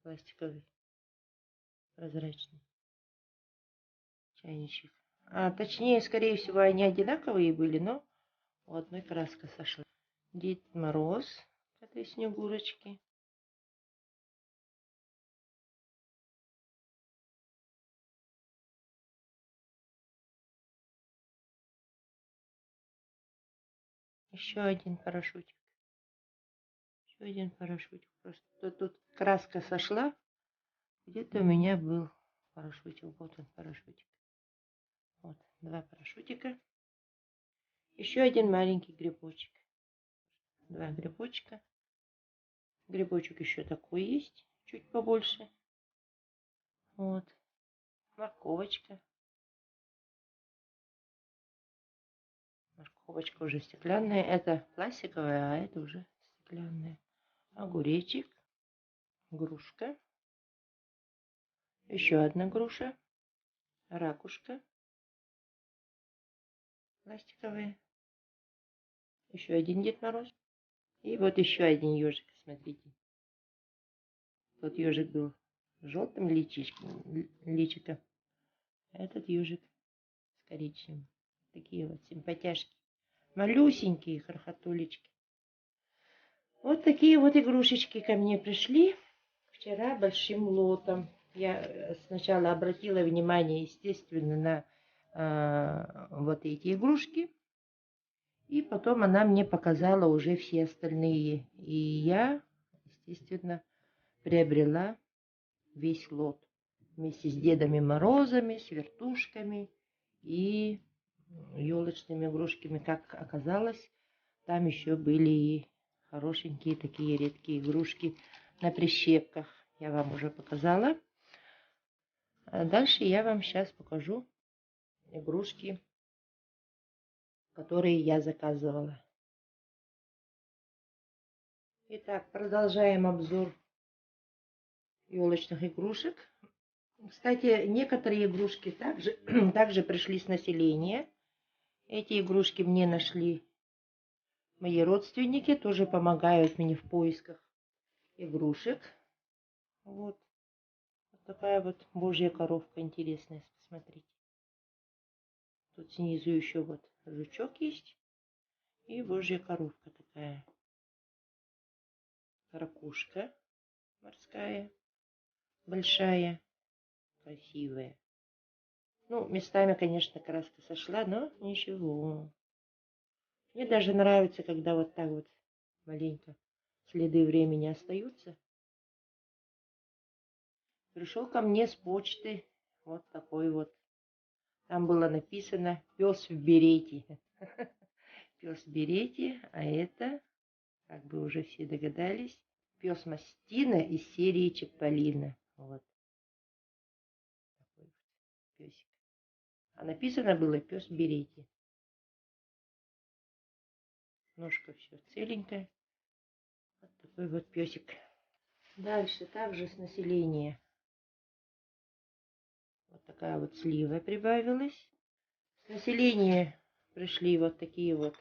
Пластиковый, прозрачный чайничек. А точнее, скорее всего, они одинаковые были, но у одной краска сошла. Дед Мороз к этой снегурочке. Еще один парашютик. Еще один парашютик. Просто тут краска сошла. Где-то у меня был парашютик. Вот он, парашютик. Вот, два парашютика. Еще один маленький грибочек. Два грибочка. Грибочек еще такой есть. Чуть побольше. Вот. Морковочка. Морковочка уже стеклянная. Это пластиковая, а это уже стеклянная. Огуречек. Грушка. Еще одна груша. Ракушка. Пластиковая. Еще один Дед Мороз. И вот еще один ежик. Смотрите. Тот ежик был желтым личиком. Этот ежик с коричневым. Такие вот симпатяшки. Малюсенькие хохотулечки. Вот такие вот игрушечки ко мне пришли вчера большим лотом. Я сначала обратила внимание, естественно, на вот эти игрушки. И потом она мне показала уже все остальные. И я, естественно, приобрела весь лот. Вместе с Дедами Морозами, с вертушками и елочными игрушками. Как оказалось, там еще были и хорошенькие такие редкие игрушки на прищепках. Я вам уже показала. А дальше я вам сейчас покажу игрушки, которые я заказывала. Итак, продолжаем обзор елочных игрушек. Кстати, некоторые игрушки также пришли с населения. Эти игрушки мне нашли мои родственники, тоже помогают мне в поисках игрушек. Вот. Вот такая вот божья коровка интересная, посмотрите. Тут снизу еще вот жучок есть. И божья коровка такая. Ракушка морская, большая, красивая. Ну, местами, конечно, краска сошла, но ничего. Мне даже нравится, когда вот так вот маленько следы времени остаются. Пришел ко мне с почты вот такой вот. Там было написано «Пес в берете». Пес в берете, а это, как бы уже все догадались, пес Мастина из серии Чиполлино. Вот такой вот песик. А написано было «Пес в берете». Ножка все целенькая. Вот такой вот песик. Дальше также с населения. Вот такая вот слива прибавилась. С населения пришли вот такие вот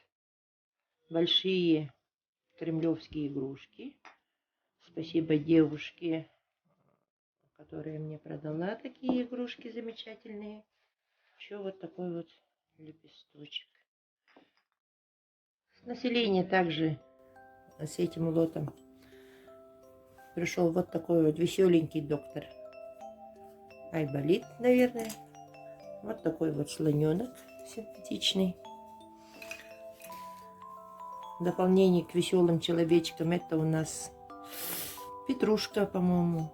большие кремлевские игрушки. Спасибо девушке, которая мне продала такие игрушки замечательные. Еще вот такой вот лепесточек. С населения также с этим лотом пришел вот такой вот веселенький доктор Айболит, наверное. Вот такой вот слоненок симпатичный. В дополнение к веселым человечкам это у нас Петрушка, по-моему.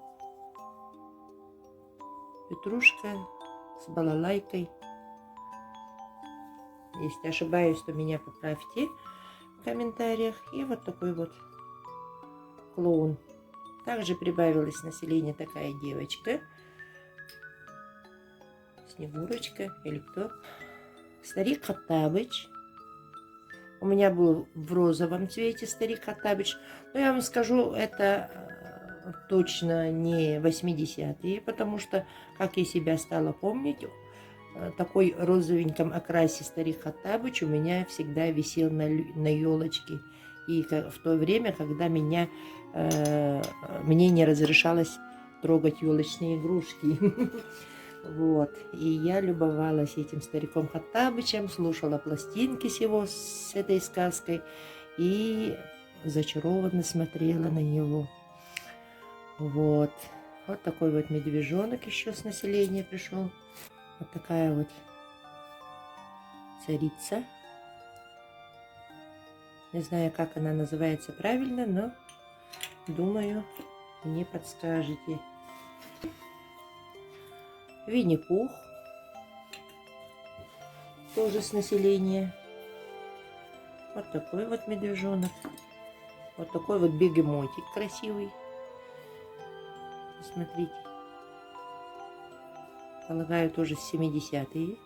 Петрушка с балалайкой. Если ошибаюсь, то меня поправьте в комментариях. И вот такой вот клоун. Также прибавилось население такая девочка. Снегурочка или кто. Старик Хоттабыч. У меня был в розовом цвете старик Хоттабыч. Но я вам скажу, это точно не 80-е, потому что, как я себя стала помнить, такой розовеньком окрасе старик Хоттабыч у меня всегда висел на елочке. И в то время, когда мне не разрешалось трогать елочные игрушки. Вот. И я любовалась этим стариком Хоттабычем, слушала пластинки с этой сказкой и зачарованно смотрела на него. Вот. Вот такой вот медвежонок еще с населения пришел. Вот такая вот царица. Не знаю, как она называется правильно, но думаю, мне подскажете. Винни-Пух. Тоже с населения. Вот такой вот медвежонок. Вот такой вот бегемотик красивый. Посмотрите. Полагаю, тоже 70-е.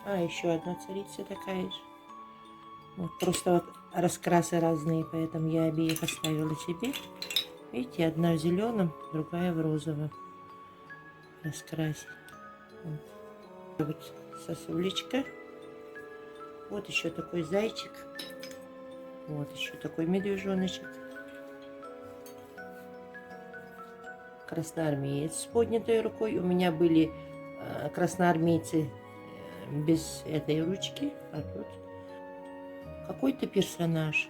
А, еще одна царица такая же. Вот, просто вот раскрасы разные, поэтому я обеих оставила себе. Видите, одна в зеленом, другая в розовом раскрасе. Вот сосулечка. Вот еще такой зайчик. Вот еще такой медвежоночек. красноармеец с поднятой рукой. У меня были красноармейцы без этой ручки, а тут какой-то персонаж.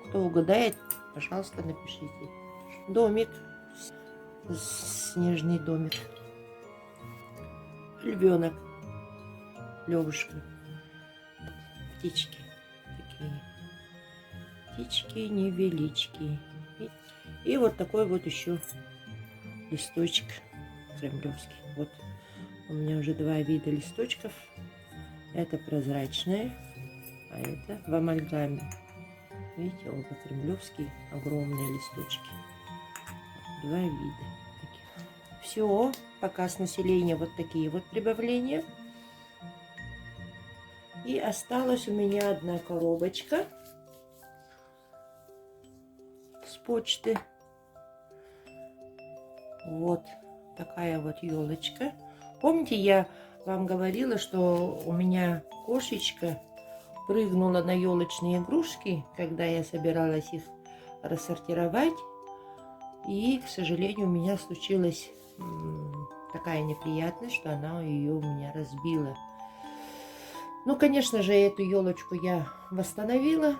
Кто угадает, пожалуйста, напишите. Домик, снежный домик. Львенок, Левушка. Птички такие. Птички невеличкие. И вот такой вот еще листочек кремлевский. Вот у меня уже два вида листочков. Это прозрачные, а это в амальгаме. Видите, оба кремлевские, огромные листочки. Два вида таких. Все, пока с населения вот такие вот прибавления. И осталась у меня одна коробочка с почты. Вот такая вот елочка. Помните, я вам говорила, что у меня кошечка прыгнула на елочные игрушки, когда я собиралась их рассортировать. И, к сожалению, у меня случилась такая неприятность, что она ее у меня разбила. Ну, конечно же, эту елочку я восстановила,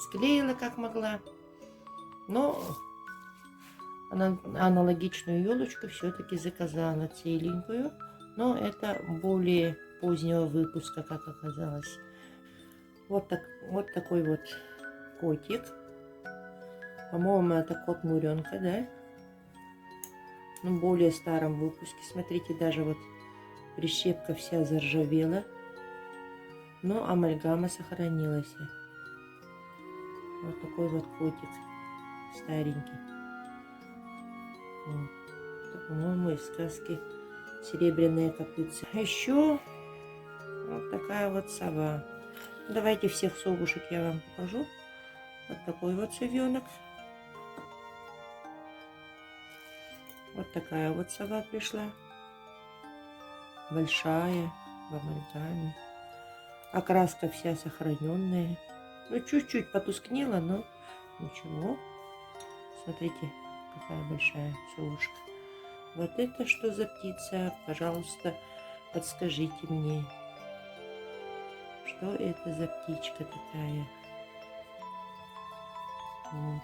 склеила как могла, но аналогичную елочку все-таки заказала, целенькую, но это более позднего выпуска, как оказалось. Вот такой вот котик. По-моему, это кот Муренка, да? Ну, более старом выпуске. Смотрите, даже вот прищепка вся заржавела, но амальгама сохранилась. Вот такой вот котик старенький. Вот. Это, по-моему, из сказки «Серебряные копытца». Еще вот такая вот сова. Давайте всех совушек я вам покажу. Вот такой вот совенок. Вот такая вот сова пришла. Большая, в амальгаме. Окраска вся сохраненная. Ну, чуть-чуть потускнела, но ничего. Смотрите, какая большая совушка. Вот это что за птица? Пожалуйста, подскажите мне. Что это за птичка такая? Вот.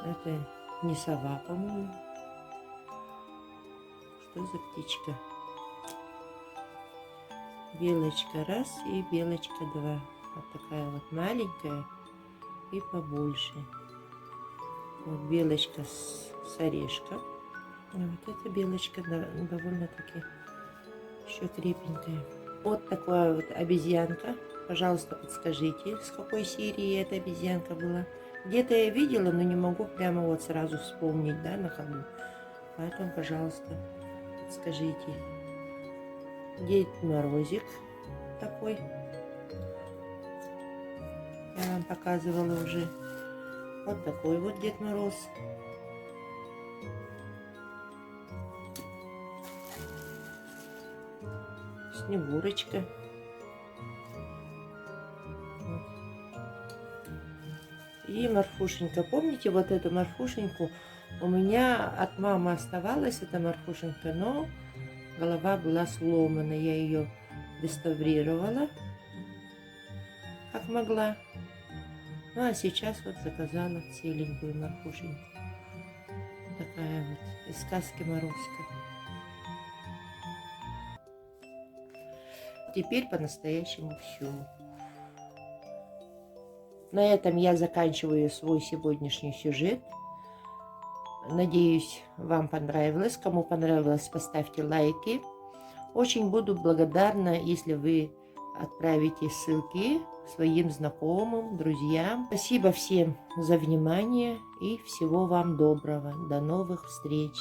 Это не сова, по-моему. Что за птичка? Белочка раз и белочка два. Вот такая вот маленькая и побольше. Вот белочка с орешком. И вот эта белочка довольно-таки еще крепенькая. Вот такая вот обезьянка. Пожалуйста, подскажите, с какой серии эта обезьянка была. Где-то я видела, но не могу прямо вот сразу вспомнить, да, на ходу. Поэтому, пожалуйста, подскажите. Дед Морозик такой. Я вам показывала уже. Вот такой вот Дед Мороз. Снегурочка. Вот. И Марфушенька. Помните вот эту Марфушеньку? У меня от мамы оставалась эта Марфушенька, но голова была сломана. Я ее реставрировала, как могла. Ну, а сейчас вот заказала целенькую Марфушеньку. Такая вот, из сказки Морозко. Теперь по-настоящему все. На этом я заканчиваю свой сегодняшний сюжет. Надеюсь, вам понравилось. Кому понравилось, поставьте лайки. Очень буду благодарна, если вы отправите ссылки своим знакомым, друзьям. Спасибо всем за внимание и всего вам доброго. До новых встреч!